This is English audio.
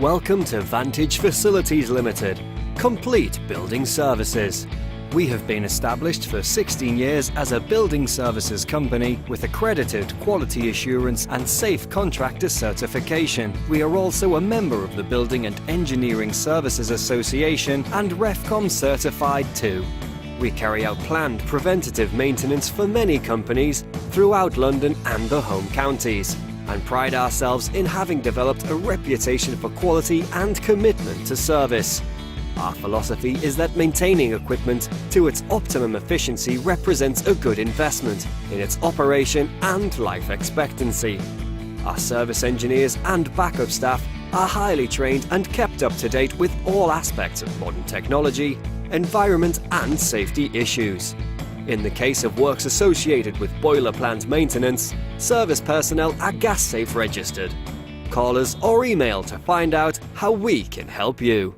Welcome to Vantage Facilities Ltd, complete building services. We have been established for 16 years as a building services company with accredited quality assurance and safe contractor certification. We are also a member of the Building and Engineering Services Association and REFCOM certified too. We carry out planned preventative maintenance for many companies throughout London and the home counties, and pride ourselves in having developed a reputation for quality and commitment to service. Our philosophy is that maintaining equipment to its optimum efficiency represents a good investment in its operation and life expectancy. Our service engineers and backup staff are highly trained and kept up to date with all aspects of modern technology, environment and safety issues. In the case of works associated with boiler plant maintenance, service personnel are gas safe registered. Call us or email to find out how we can help you.